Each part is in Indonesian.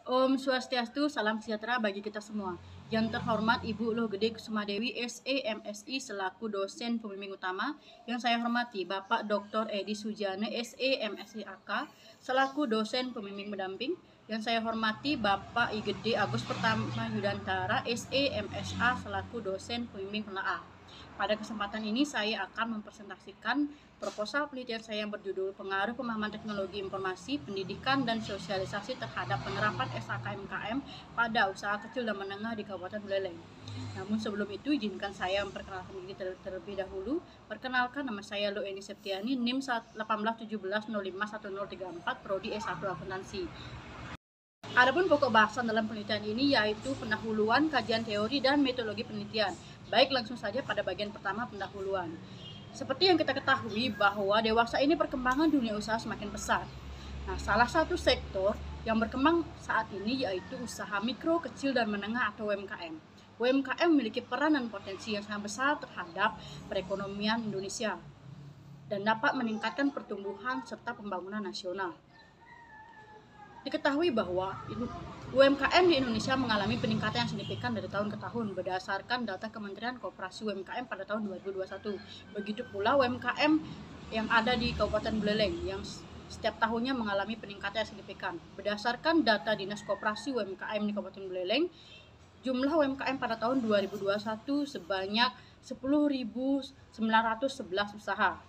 Om Swastiastu, salam sejahtera bagi kita semua. Yang terhormat Ibu Loh Gede Kusumadewi, SE, MSI selaku dosen pembimbing utama. Yang saya hormati Bapak Dr. Edi Sujane, SE, MSI AK selaku dosen pembimbing pendamping. Yang saya hormati Bapak I Gede Agus Pertama Yudantara, SE, MSA selaku dosen pembimbing penelaah. Pada kesempatan ini saya akan mempresentasikan proposal penelitian saya yang berjudul Pengaruh Pemahaman Teknologi Informasi, Pendidikan, dan Sosialisasi terhadap penerapan SHKMKM pada usaha kecil dan menengah di Kabupaten Buleleng. Namun sebelum itu izinkan saya memperkenalkan diri terlebih dahulu. Perkenalkan, nama saya Loeni Septiani, NIM 1817051034, Prodi S1 Akuntansi. Adapun pokok bahasan dalam penelitian ini yaitu pendahuluan, kajian teori, dan metodologi penelitian. Baik, langsung saja pada bagian pertama, pendahuluan. Seperti yang kita ketahui bahwa dewasa ini perkembangan dunia usaha semakin pesat. Nah, salah satu sektor yang berkembang saat ini yaitu usaha mikro, kecil, dan menengah atau UMKM. UMKM memiliki peran dan potensi yang sangat besar terhadap perekonomian Indonesia dan dapat meningkatkan pertumbuhan serta pembangunan nasional. Diketahui bahwa UMKM di Indonesia mengalami peningkatan yang signifikan dari tahun ke tahun berdasarkan data Kementerian Koperasi UMKM pada tahun 2021. Begitu pula UMKM yang ada di Kabupaten Buleleng yang setiap tahunnya mengalami peningkatan yang signifikan. Berdasarkan data Dinas Koperasi UMKM di Kabupaten Buleleng, jumlah UMKM pada tahun 2021 sebanyak 10.911 usaha.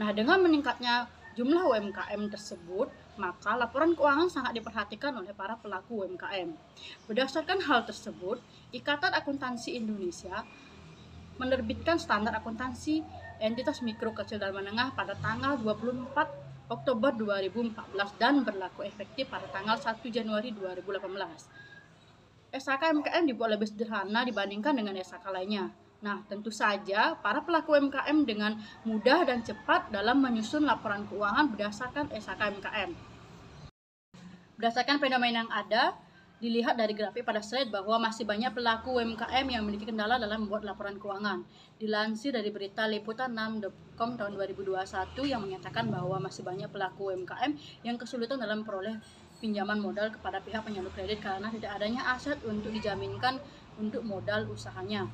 Nah, dengan meningkatnya jumlah UMKM tersebut, maka laporan keuangan sangat diperhatikan oleh para pelaku UMKM. Berdasarkan hal tersebut, Ikatan Akuntansi Indonesia menerbitkan standar akuntansi entitas mikro, kecil, dan menengah pada tanggal 24 Oktober 2014 dan berlaku efektif pada tanggal 1 Januari 2018. SHKMKM dibuat lebih sederhana dibandingkan dengan SHK lainnya. Nah, tentu saja para pelaku UMKM dengan mudah dan cepat dalam menyusun laporan keuangan berdasarkan SHKMKM. Berdasarkan fenomena yang ada, dilihat dari grafik pada slide bahwa masih banyak pelaku UMKM yang memiliki kendala dalam membuat laporan keuangan. Dilansir dari berita liputan6.com tahun 2021 yang menyatakan bahwa masih banyak pelaku UMKM yang kesulitan dalam memperoleh pinjaman modal kepada pihak penyalur kredit karena tidak adanya aset untuk dijaminkan untuk modal usahanya.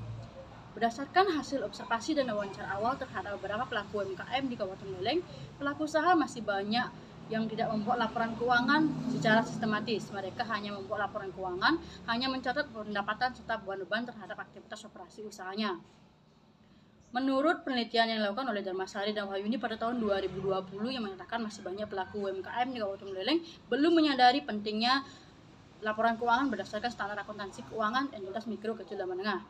Berdasarkan hasil observasi dan wawancara awal terhadap beberapa pelaku UMKM di Kabupaten Buleleng, pelaku usaha masih banyak yang tidak membuat laporan keuangan secara sistematis. Mereka hanya membuat laporan keuangan, hanya mencatat pendapatan serta beban-beban terhadap aktivitas operasi usahanya. Menurut penelitian yang dilakukan oleh Darmasari dan Wahyuni pada tahun 2020 yang menyatakan masih banyak pelaku UMKM di Kabupaten Buleleng belum menyadari pentingnya laporan keuangan berdasarkan standar akuntansi keuangan entitas mikro, kecil, dan menengah.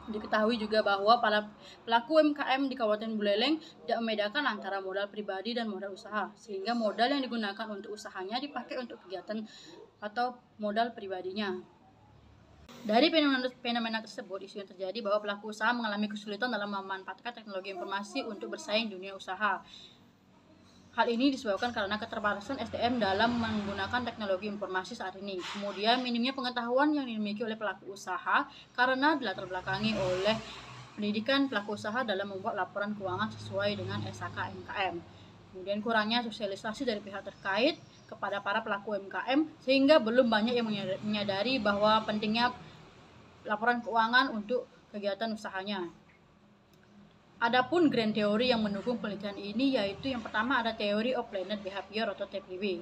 Diketahui juga bahwa para pelaku UMKM di Kabupaten Buleleng tidak membedakan antara modal pribadi dan modal usaha, sehingga modal yang digunakan untuk usahanya dipakai untuk kegiatan atau modal pribadinya. Dari fenomena tersebut, isu yang terjadi bahwa pelaku usaha mengalami kesulitan dalam memanfaatkan teknologi informasi untuk bersaing di dunia usaha. Hal ini disebabkan karena keterbatasan SDM dalam menggunakan teknologi informasi saat ini. Kemudian minimnya pengetahuan yang dimiliki oleh pelaku usaha karena dilatar belakangi oleh pendidikan pelaku usaha dalam membuat laporan keuangan sesuai dengan SHKMKM. Kemudian kurangnya sosialisasi dari pihak terkait kepada para pelaku UMKM sehingga belum banyak yang menyadari bahwa pentingnya laporan keuangan untuk kegiatan usahanya. Adapun grand teori yang mendukung penelitian ini yaitu yang pertama ada Theory of Learned Behavior atau TPB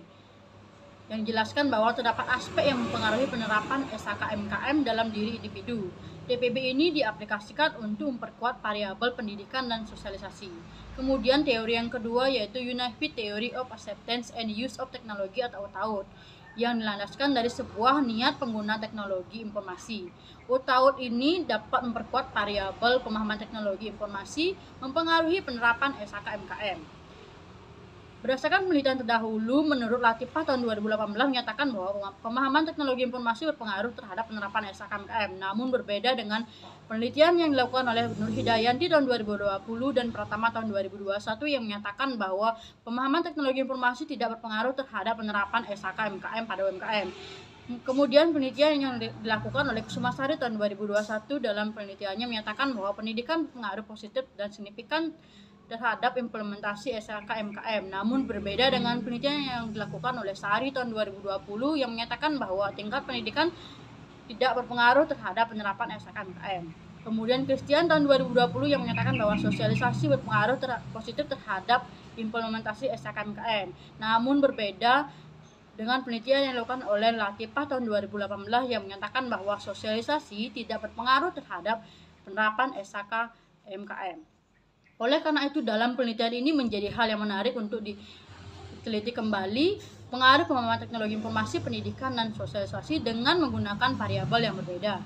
yang dijelaskan bahwa terdapat aspek yang mempengaruhi penerapan SHKMKM dalam diri individu. TPB ini diaplikasikan untuk memperkuat variabel pendidikan dan sosialisasi. Kemudian teori yang kedua yaitu Unified Theory of Acceptance and Use of Technology atau UTAUT yang dilandaskan dari sebuah niat pengguna teknologi informasi. UTAUT ini dapat memperkuat variabel pemahaman teknologi informasi mempengaruhi penerapan SHKMKM. Berdasarkan penelitian terdahulu, menurut Latifah tahun 2018 menyatakan bahwa pemahaman teknologi informasi berpengaruh terhadap penerapan SHKMKM. Namun berbeda dengan penelitian yang dilakukan oleh Nur Hidayanti tahun 2020 dan Pratama tahun 2021 yang menyatakan bahwa pemahaman teknologi informasi tidak berpengaruh terhadap penerapan SHKMKM pada UMKM. Kemudian penelitian yang dilakukan oleh Kusumasari tahun 2021 dalam penelitiannya menyatakan bahwa pendidikan berpengaruh positif dan signifikan terhadap implementasi SKMKM. Namun berbeda dengan penelitian yang dilakukan oleh Sari tahun 2020 yang menyatakan bahwa tingkat pendidikan tidak berpengaruh terhadap penerapan SKMKM. Kemudian Christian tahun 2020 yang menyatakan bahwa sosialisasi berpengaruh positif terhadap implementasi SKMKM. Namun berbeda dengan penelitian yang dilakukan oleh Latifah tahun 2018 yang menyatakan bahwa sosialisasi tidak berpengaruh terhadap penerapan SKMKM. Oleh karena itu, dalam penelitian ini menjadi hal yang menarik untuk diteliti kembali pengaruh pemahaman teknologi informasi, pendidikan, dan sosialisasi dengan menggunakan variabel yang berbeda.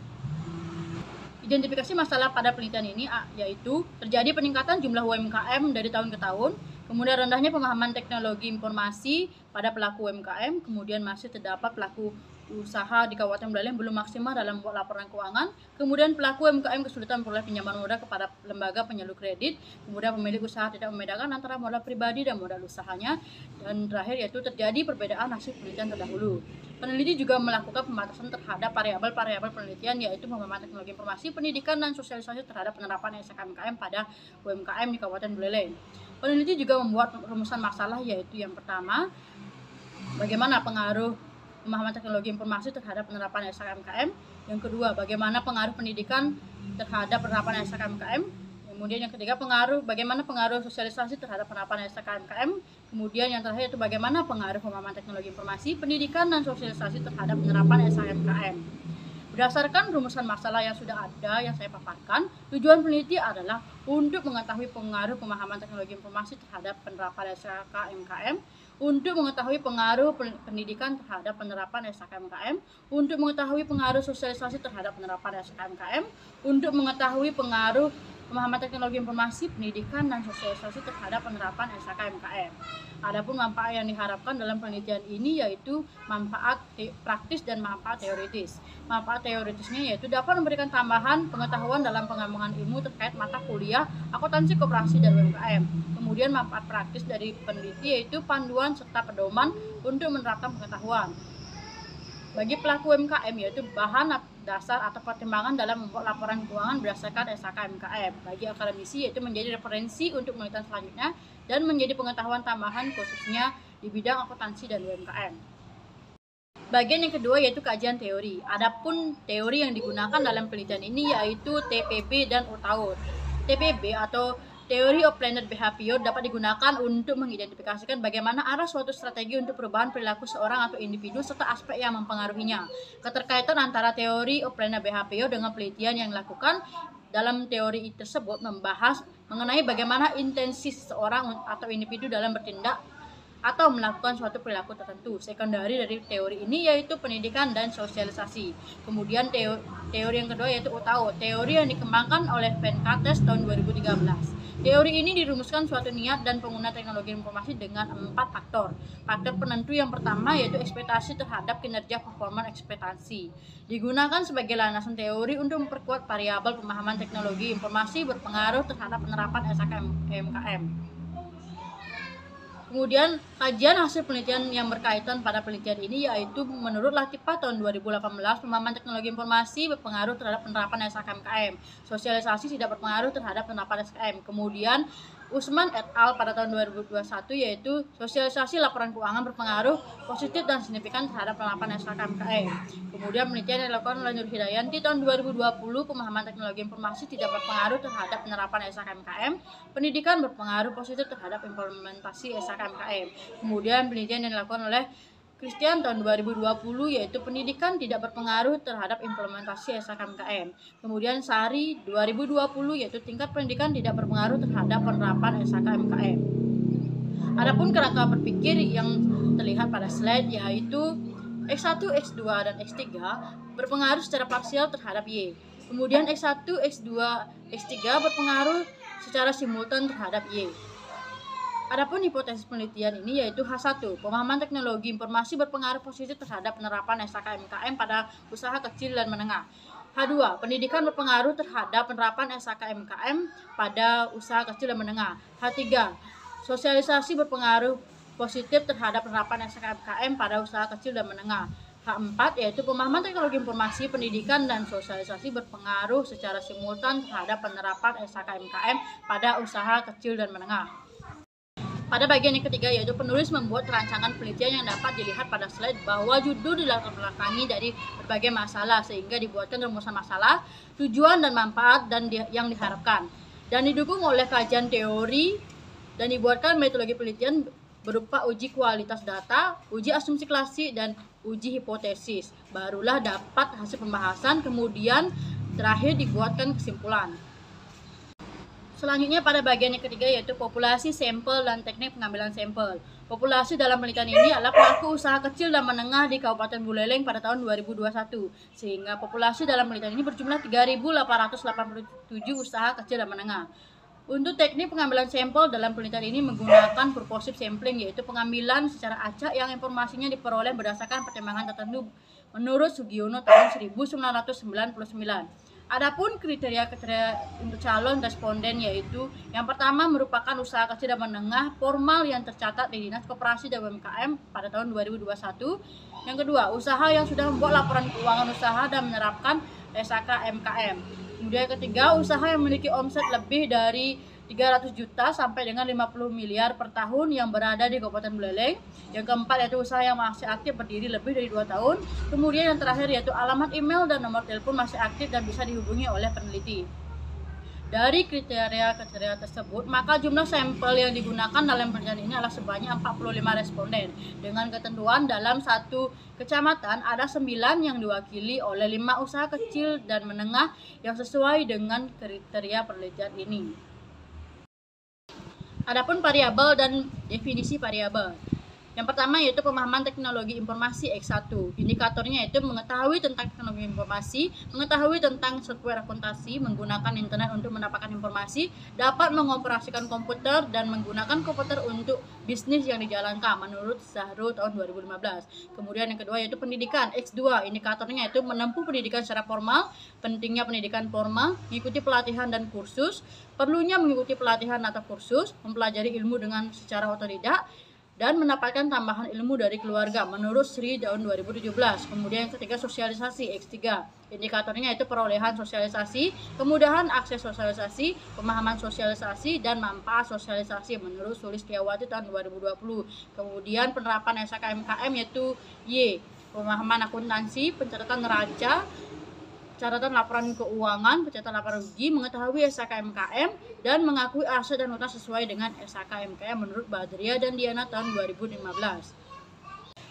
Identifikasi masalah pada penelitian ini yaitu terjadi peningkatan jumlah UMKM dari tahun ke tahun, kemudian rendahnya pemahaman teknologi informasi pada pelaku UMKM, kemudian masih terdapat pelaku usaha di Kabupaten Buleleng belum maksimal dalam membuat laporan keuangan, kemudian pelaku UMKM kesulitan memperoleh pinjaman modal kepada lembaga penyalur kredit, kemudian pemilik usaha tidak membedakan antara modal pribadi dan modal usahanya, dan terakhir yaitu terjadi perbedaan hasil penelitian terdahulu. Peneliti juga melakukan pembatasan terhadap variabel-variabel penelitian yaitu pemahaman teknologi informasi, pendidikan, dan sosialisasi terhadap penerapan SKMKM pada UMKM di Kabupaten Buleleng. Peneliti juga membuat rumusan masalah yaitu yang pertama, bagaimana pengaruh pemahaman teknologi informasi terhadap penerapan SKMKM. Yang kedua, bagaimana pengaruh pendidikan terhadap penerapan SKMKM. Kemudian yang ketiga, bagaimana pengaruh sosialisasi terhadap penerapan SKMKM. Kemudian yang terakhir itu bagaimana pengaruh pemahaman teknologi informasi, pendidikan, dan sosialisasi terhadap penerapan SKMKM. Berdasarkan rumusan masalah yang sudah ada yang saya paparkan, tujuan peneliti adalah untuk mengetahui pengaruh pemahaman teknologi informasi terhadap penerapan SKMKM, untuk mengetahui pengaruh pendidikan terhadap penerapan SKMKM, untuk mengetahui pengaruh sosialisasi terhadap penerapan SKMKM, untuk mengetahui pengaruh pemahaman teknologi informasi, pendidikan, dan sosialisasi terhadap penerapan SKMKM. Adapun manfaat yang diharapkan dalam penelitian ini yaitu manfaat praktis dan manfaat teoritis. Manfaat teoritisnya yaitu dapat memberikan tambahan pengetahuan dalam pengembangan ilmu terkait mata kuliah akuntansi koperasi dan UMKM. Kemudian manfaat praktis dari peneliti yaitu panduan serta pedoman untuk menerapkan pengetahuan. Bagi pelaku UMKM yaitu bahan dasar atau pertimbangan dalam membuat laporan keuangan berdasarkan SKMKM. Bagi akademisi yaitu menjadi referensi untuk penelitian selanjutnya dan menjadi pengetahuan tambahan khususnya di bidang akuntansi dan UMKM. Bagian yang kedua yaitu kajian teori. Adapun teori yang digunakan dalam penelitian ini yaitu TPB dan OTAUT. TPB atau Theory of Planned Behavior dapat digunakan untuk mengidentifikasikan bagaimana arah suatu strategi untuk perubahan perilaku seorang atau individu serta aspek yang mempengaruhinya. Keterkaitan antara Theory of Planned Behavior dengan penelitian yang dilakukan dalam teori tersebut membahas mengenai bagaimana intensi seseorang atau individu dalam bertindak atau melakukan suatu perilaku tertentu. Sekundari dari teori ini yaitu pendidikan dan sosialisasi. Kemudian teori yang kedua yaitu OTAUT, teori yang dikembangkan oleh Venkatesh tahun 2013. Teori ini dirumuskan suatu niat dan pengguna teknologi informasi dengan 4 faktor. Faktor penentu yang pertama yaitu ekspektasi terhadap kinerja performa ekspektasi. Digunakan sebagai landasan teori untuk memperkuat variabel pemahaman teknologi informasi berpengaruh terhadap penerapan SKMKM. Kemudian kajian hasil penelitian yang berkaitan pada penelitian ini yaitu menurut Latifah tahun 2018 pemahaman teknologi informasi berpengaruh terhadap penerapan SKMKM. Sosialisasi tidak berpengaruh terhadap penerapan SKM. Kemudian Usman et al. Pada tahun 2021 yaitu sosialisasi laporan keuangan berpengaruh positif dan signifikan terhadap penerapan SKMKM. Kemudian penelitian yang dilakukan oleh Nur Hidayanti tahun 2020 pemahaman teknologi informasi tidak berpengaruh terhadap penerapan SKMKM. Pendidikan berpengaruh positif terhadap implementasi SKMKM. Kemudian penelitian yang dilakukan oleh Christian tahun 2020 yaitu pendidikan tidak berpengaruh terhadap implementasi SKMKM. Kemudian Sari 2020 yaitu tingkat pendidikan tidak berpengaruh terhadap penerapan SKMKM. Adapun kerangka berpikir yang terlihat pada slide yaitu X1, X2, dan X3 berpengaruh secara parsial terhadap Y. Kemudian X1, X2, X3 berpengaruh secara simultan terhadap Y. Adapun hipotesis penelitian ini yaitu H1, pemahaman teknologi informasi berpengaruh positif terhadap penerapan SKMKM pada usaha kecil dan menengah. H2, pendidikan berpengaruh terhadap penerapan SKMKM pada usaha kecil dan menengah. H3, sosialisasi berpengaruh positif terhadap penerapan SKMKM pada usaha kecil dan menengah. H4 yaitu pemahaman teknologi informasi, pendidikan, dan sosialisasi berpengaruh secara simultan terhadap penerapan SHKMKM pada usaha kecil dan menengah. Pada bagian yang ketiga yaitu penulis membuat rancangan penelitian yang dapat dilihat pada slide bahwa judul dilatar-belakangi dari berbagai masalah sehingga dibuatkan rumusan masalah, tujuan dan manfaat yang diharapkan dan didukung oleh kajian teori dan dibuatkan metodologi penelitian berupa uji kualitas data, uji asumsi klasik, dan uji hipotesis. Barulah dapat hasil pembahasan, kemudian terakhir dibuatkan kesimpulan. Selanjutnya pada bagian yang ketiga yaitu populasi, sampel, dan teknik pengambilan sampel. Populasi dalam penelitian ini adalah pelaku usaha kecil dan menengah di Kabupaten Buleleng pada tahun 2021. Sehingga populasi dalam penelitian ini berjumlah 3.887 usaha kecil dan menengah. Untuk teknik pengambilan sampel dalam penelitian ini menggunakan purposive sampling, yaitu pengambilan secara acak yang informasinya diperoleh berdasarkan pertimbangan tertentu menurut Sugiono tahun 1999. Adapun kriteria untuk calon responden yaitu yang pertama merupakan usaha kecil dan menengah formal yang tercatat di Dinas Koperasi dan UMKM pada tahun 2021. Yang kedua, usaha yang sudah membuat laporan keuangan usaha dan menerapkan SHKMKM. Kemudian yang ketiga, usaha yang memiliki omset lebih dari 300 juta sampai dengan 50 miliar per tahun yang berada di Kabupaten Buleleng. Yang keempat yaitu usaha yang masih aktif berdiri lebih dari 2 tahun. Kemudian yang terakhir yaitu alamat email dan nomor telepon masih aktif dan bisa dihubungi oleh peneliti. Dari kriteria-kriteria tersebut, maka jumlah sampel yang digunakan dalam penelitian ini adalah sebanyak 45 responden. Dengan ketentuan dalam satu kecamatan ada 9 yang diwakili oleh 5 usaha kecil dan menengah yang sesuai dengan kriteria penelitian ini. Adapun variabel dan definisi variabel. Yang pertama yaitu pemahaman teknologi informasi X1. Indikatornya yaitu mengetahui tentang teknologi informasi, mengetahui tentang software akuntansi, menggunakan internet untuk mendapatkan informasi, dapat mengoperasikan komputer dan menggunakan komputer untuk bisnis yang dijalankan menurut Zahrul tahun 2015. Kemudian yang kedua yaitu pendidikan X2. Indikatornya yaitu menempuh pendidikan secara formal, pentingnya pendidikan formal, mengikuti pelatihan dan kursus, perlunya mengikuti pelatihan atau kursus, mempelajari ilmu dengan secara otodidak, dan mendapatkan tambahan ilmu dari keluarga menurut Sri tahun 2017. Kemudian yang ketiga sosialisasi X3. Indikatornya itu perolehan sosialisasi, kemudahan akses sosialisasi, pemahaman sosialisasi, dan manfaat sosialisasi menurut Sulistiawati tahun 2020. Kemudian penerapan SHKMKM yaitu Y. Pemahaman akuntansi, pencatatan neraca, catatan laporan keuangan, pencatatan laporan uji, mengetahui SHKMKM, dan mengakui aset dan utang sesuai dengan SHKMKM menurut Badria dan Diana tahun 2015.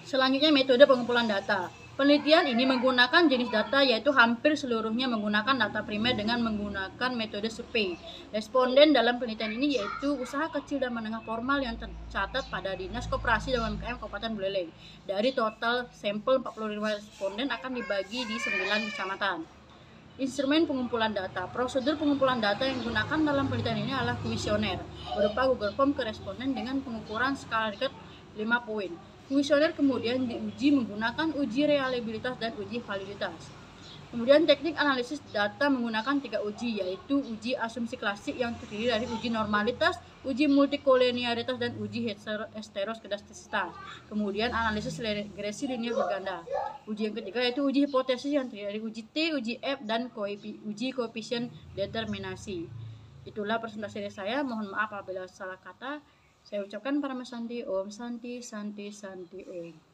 Selanjutnya metode pengumpulan data. Penelitian ini menggunakan jenis data yaitu hampir seluruhnya menggunakan data primer dengan menggunakan metode survei. Responden dalam penelitian ini yaitu usaha kecil dan menengah formal yang tercatat pada Dinas Koperasi dan UMKM Kabupaten Buleleng. Dari total sampel 45 responden akan dibagi di 9 kecamatan. Instrumen pengumpulan data. Prosedur pengumpulan data yang digunakan dalam penelitian ini adalah kuesioner berupa Google Form ke responden dengan pengukuran skala Likert 5 poin. Kuesioner kemudian diuji menggunakan uji reliabilitas dan uji validitas. Kemudian teknik analisis data menggunakan 3 uji yaitu uji asumsi klasik yang terdiri dari uji normalitas, uji multikolinearitas, dan uji heteroskedastisitas. Kemudian analisis regresi linear berganda. Uji yang ketiga yaitu uji hipotesis yang terdiri dari uji T, uji F, dan uji koefisien determinasi. Itulah presentasi dari saya. Mohon maaf apabila salah kata. Saya ucapkan para Santi, Om Santi, Santi, Santi, Om.